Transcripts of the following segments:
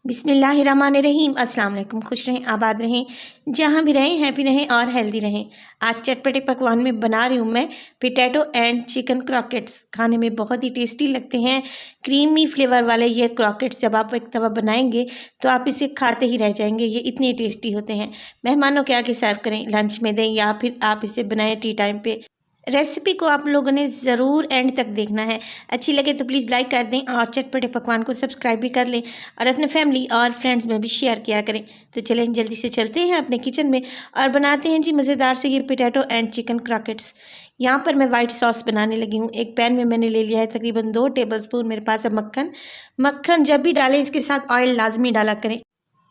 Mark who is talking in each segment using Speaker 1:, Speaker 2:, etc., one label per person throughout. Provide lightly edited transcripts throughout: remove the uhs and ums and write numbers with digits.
Speaker 1: बिस्मिल्लाहिर्रहमानिर्रहीम। अस्सलाम वालेकुम। खुश रहें, आबाद रहें, जहाँ भी रहें हैप्पी रहें और हेल्दी रहें। आज चटपटे पकवान में बना रही हूँ मैं पोटैटो एंड चिकन क्रॉकेट्स। खाने में बहुत ही टेस्टी लगते हैं। क्रीमी फ्लेवर वाले ये क्रॉकेट्स जब आप एक तवा बनाएंगे तो आप इसे खाते ही रह जाएंगे, ये इतने टेस्टी होते हैं। मेहमानों के आगे सर्व करें, लंच में दें या फिर आप इसे बनाएं टी टाइम पे। रेसिपी को आप लोगों ने ज़रूर एंड तक देखना है। अच्छी लगे तो प्लीज़ लाइक कर दें और चटपटे पकवान को सब्सक्राइब भी कर लें और अपने फैमिली और फ्रेंड्स में भी शेयर किया करें। तो चलें जल्दी से चलते हैं अपने किचन में और बनाते हैं जी मज़ेदार से ये पोटैटो एंड चिकन क्रॉकेट्स। यहाँ पर मैं वाइट सॉस बनाने लगी हूँ। एक पैन में मैंने ले लिया है तकरीबन 2 टेबलस्पून मेरे पास है मक्खन। मक्खन जब भी डालें इसके साथ ऑयल लाजमी डाला करें।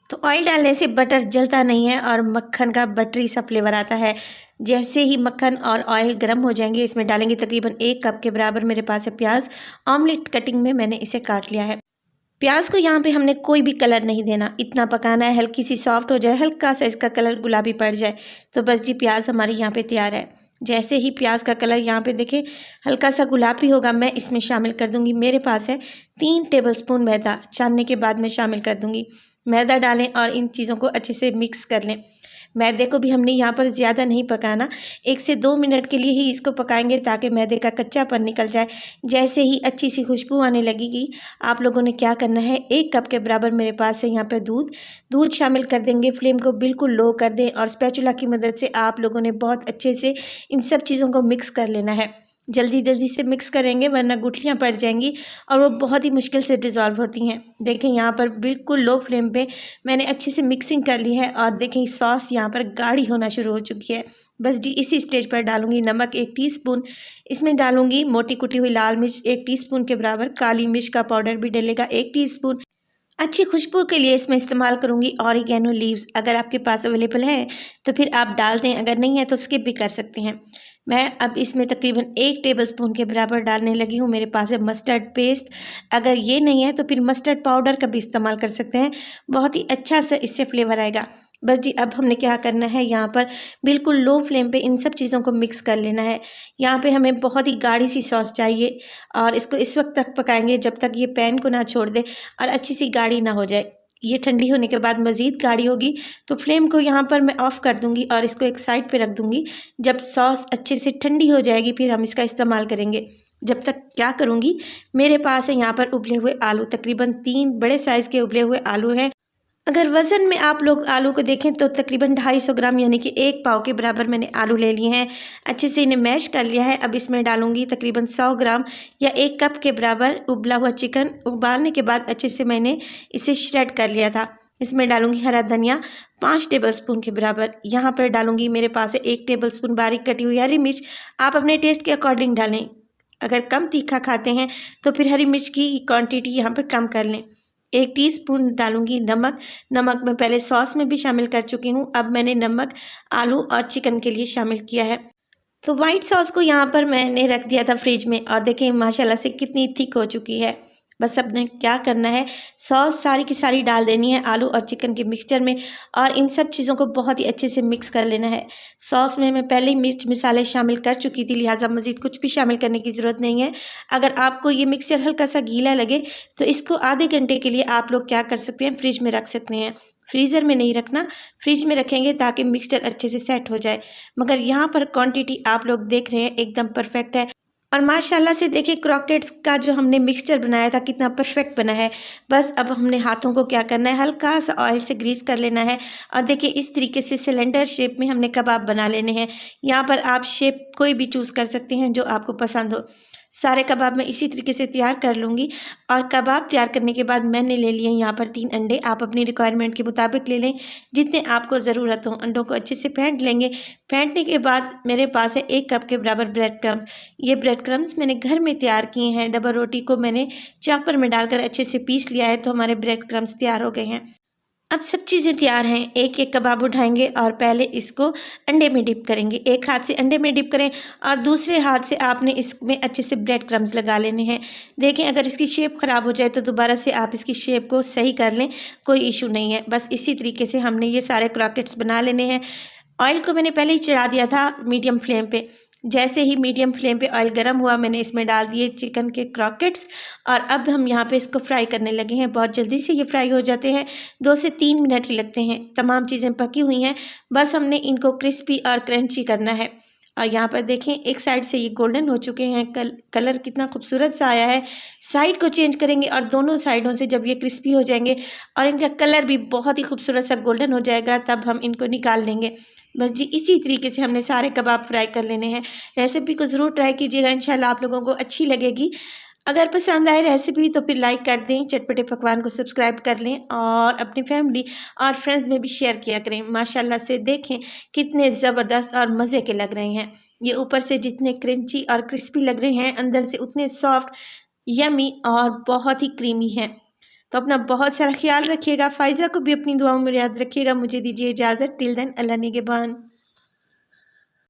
Speaker 1: तो ऑयल डालने से बटर जलता नहीं है और मक्खन का बटरी सा फ्लेवर आता है। जैसे ही मक्खन और ऑयल गर्म हो जाएंगे इसमें डालेंगे तकरीबन 1 कप के बराबर मेरे पास है प्याज। ऑमलेट कटिंग में मैंने इसे काट लिया है। प्याज को यहाँ पे हमने कोई भी कलर नहीं देना, इतना पकाना है हल्की सी सॉफ्ट हो जाए, हल्का सा इसका कलर गुलाबी पड़ जाए तो बस जी प्याज हमारी यहाँ पे तैयार है। जैसे ही प्याज का कलर यहाँ पे देखें हल्का सा गुलाबी होगा, मैं इसमें शामिल कर दूंगी, मेरे पास है 3 टेबलस्पून मैदा। छानने के बाद मैं शामिल कर दूंगी। मैदा डालें और इन चीज़ों को अच्छे से मिक्स कर लें। मैदे को भी हमने यहाँ पर ज़्यादा नहीं पकाना, 1 से 2 मिनट के लिए ही इसको पकाएंगे ताकि मैदे का कच्चापन निकल जाए। जैसे ही अच्छी सी खुशबू आने लगेगी आप लोगों ने क्या करना है, 1 कप के बराबर मेरे पास है यहाँ पर दूध शामिल कर देंगे। फ्लेम को बिल्कुल लो कर दें और स्पैचुला की मदद से आप लोगों ने बहुत अच्छे से इन सब चीज़ों को मिक्स कर लेना है। जल्दी जल्दी से मिक्स करेंगे वरना गुठलियाँ पड़ जाएंगी और वो बहुत ही मुश्किल से डिज़ोल्व होती हैं। देखें यहाँ पर बिल्कुल लो फ्लेम पे मैंने अच्छे से मिक्सिंग कर ली है और देखें सॉस यहाँ पर गाढ़ी होना शुरू हो चुकी है। बस जी इसी स्टेज पर डालूंगी नमक 1 टीस्पून, इसमें डालूंगी मोटी कुटी हुई लाल मिर्च 1 टीस्पून के बराबर, काली मिर्च का पाउडर भी डलेगा 1 टीस्पून। अच्छी खुशबू के लिए इसमें इस्तेमाल करूंगी ऑरिगेनो लीव्स। अगर आपके पास अवेलेबल हैं तो फिर आप डाल दें, अगर नहीं है तो स्किप भी कर सकते हैं। मैं अब इसमें तकरीबन 1 टेबलस्पून के बराबर डालने लगी हूँ। मेरे पास है मस्टर्ड पेस्ट, अगर ये नहीं है तो फिर मस्टर्ड पाउडर का भी इस्तेमाल कर सकते हैं, बहुत ही अच्छा सा इससे फ्लेवर आएगा। बस जी अब हमने क्या करना है, यहाँ पर बिल्कुल लो फ्लेम पे इन सब चीज़ों को मिक्स कर लेना है। यहाँ पे हमें बहुत ही गाढ़ी सी सॉस चाहिए और इसको इस वक्त तक पकाएंगे जब तक ये पैन को ना छोड़ दे और अच्छी सी गाढ़ी ना हो जाए। ये ठंडी होने के बाद मज़ीद गाढ़ी होगी तो फ्लेम को यहाँ पर मैं ऑफ़ कर दूँगी और इसको एक साइड पे रख दूँगी। जब सॉस अच्छे से ठंडी हो जाएगी फिर हम इसका इस्तेमाल करेंगे। जब तक क्या करूँगी, मेरे पास है यहाँ पर उबले हुए आलू, तकरीबन 3 बड़े साइज़ के उबले हुए आलू हैं। अगर वज़न में आप लोग आलू को देखें तो तकरीबन 250 ग्राम यानी कि 1 पाव के बराबर मैंने आलू ले लिए हैं। अच्छे से इन्हें मैश कर लिया है। अब इसमें डालूंगी तकरीबन 100 ग्राम या 1 कप के बराबर उबला हुआ चिकन। उबालने के बाद अच्छे से मैंने इसे श्रेड कर लिया था। इसमें डालूंगी हरा धनिया 5 टेबलस्पून के बराबर। यहाँ पर डालूंगी मेरे पास है 1 टेबलस्पून बारीक कटी हुई हरी मिर्च, आप अपने टेस्ट के अकॉर्डिंग डालें। अगर कम तीखा खाते हैं तो फिर हरी मिर्च की क्वांटिटी यहाँ पर कम कर लें। 1 टीस्पून डालूंगी नमक। नमक मैं पहले सॉस में भी शामिल कर चुकी हूँ, अब मैंने नमक आलू और चिकन के लिए शामिल किया है। तो वाइट सॉस को यहाँ पर मैंने रख दिया था फ्रिज में और देखें माशाल्लाह से कितनी थिक हो चुकी है। बस अब ने क्या करना है, सॉस सारी की सारी डाल देनी है आलू और चिकन के मिक्सचर में और इन सब चीज़ों को बहुत ही अच्छे से मिक्स कर लेना है। सॉस में मैं पहले ही मिर्च मसाले शामिल कर चुकी थी, लिहाजा मज़ीद कुछ भी शामिल करने की ज़रूरत नहीं है। अगर आपको ये मिक्सचर हल्का सा गीला लगे तो इसको आधे घंटे के लिए आप लोग क्या कर सकते हैं, फ्रिज में रख सकते हैं। फ्रीज़र में नहीं रखना, फ्रिज में रखेंगे ताकि मिक्सचर अच्छे से सेट हो जाए। मगर यहाँ पर क्वांटिटी आप लोग देख रहे हैं एकदम परफेक्ट है और माशाल्लाह से देखिए क्रॉकेट्स का जो हमने मिक्सचर बनाया था कितना परफेक्ट बना है। बस अब हमने हाथों को क्या करना है, हल्का सा ऑयल से ग्रीस कर लेना है और देखिए इस तरीके से सिलेंडर शेप में हमने कबाब बना लेने हैं। यहाँ पर आप शेप कोई भी चूज़ कर सकते हैं जो आपको पसंद हो। सारे कबाब मैं इसी तरीके से तैयार कर लूँगी और कबाब तैयार करने के बाद मैंने ले लिए यहाँ पर 3 अंडे। आप अपनी रिक्वायरमेंट के मुताबिक ले लें, जितने आपको ज़रूरत हो। अंडों को अच्छे से फेंट लेंगे। फेंटने के बाद मेरे पास है 1 कप के बराबर ब्रेड क्रम्स। ये ब्रेड क्रम्स मैंने घर में तैयार किए हैं। डबल रोटी को मैंने चॉपर में डालकर अच्छे से पीस लिया है तो हमारे ब्रेड क्रम्स तैयार हो गए हैं। अब सब चीज़ें तैयार हैं। एक एक कबाब उठाएंगे और पहले इसको अंडे में डिप करेंगे। एक हाथ से अंडे में डिप करें और दूसरे हाथ से आपने इसमें अच्छे से ब्रेड क्रम्स लगा लेने हैं। देखें अगर इसकी शेप ख़राब हो जाए तो दोबारा से आप इसकी शेप को सही कर लें, कोई इशू नहीं है। बस इसी तरीके से हमने ये सारे क्रॉकेट्स बना लेने हैं। ऑयल को मैंने पहले ही चढ़ा दिया था मीडियम फ्लेम पे। जैसे ही मीडियम फ्लेम पे ऑयल गर्म हुआ, मैंने इसमें डाल दिए चिकन के क्रॉकेट्स और अब हम यहाँ पे इसको फ्राई करने लगे हैं। बहुत जल्दी से ये फ्राई हो जाते हैं, 2 से 3 मिनट ही लगते हैं। तमाम चीज़ें पकी हुई हैं, बस हमने इनको क्रिस्पी और क्रंची करना है। और यहाँ पर देखें एक साइड से ये गोल्डन हो चुके हैं, कलर कितना खूबसूरत सा आया है। साइड को चेंज करेंगे और दोनों साइडों से जब ये क्रिस्पी हो जाएंगे और इनका कलर भी बहुत ही खूबसूरत सा गोल्डन हो जाएगा, तब हम इनको निकाल लेंगे। बस जी इसी तरीके से हमने सारे कबाब फ्राई कर लेने हैं। रेसिपी को ज़रूर ट्राई कीजिएगा, इंशाल्लाह आप लोगों को अच्छी लगेगी। अगर पसंद आए रेसिपी तो फिर लाइक कर दें, चटपटे पकवान को सब्सक्राइब कर लें और अपनी फैमिली और फ्रेंड्स में भी शेयर किया करें। माशाल्लाह से देखें कितने ज़बरदस्त और मज़े के लग रहे हैं। ये ऊपर से जितने क्रंची और क्रिस्पी लग रहे हैं, अंदर से उतने सॉफ्ट, यमी और बहुत ही क्रीमी हैं। तो अपना बहुत सारा ख्याल रखिएगा। फ़ाइज़ा को भी अपनी दुआओं में याद रखिएगा। मुझे दीजिए इजाज़त। टिल देन अल्लाह निगहबान।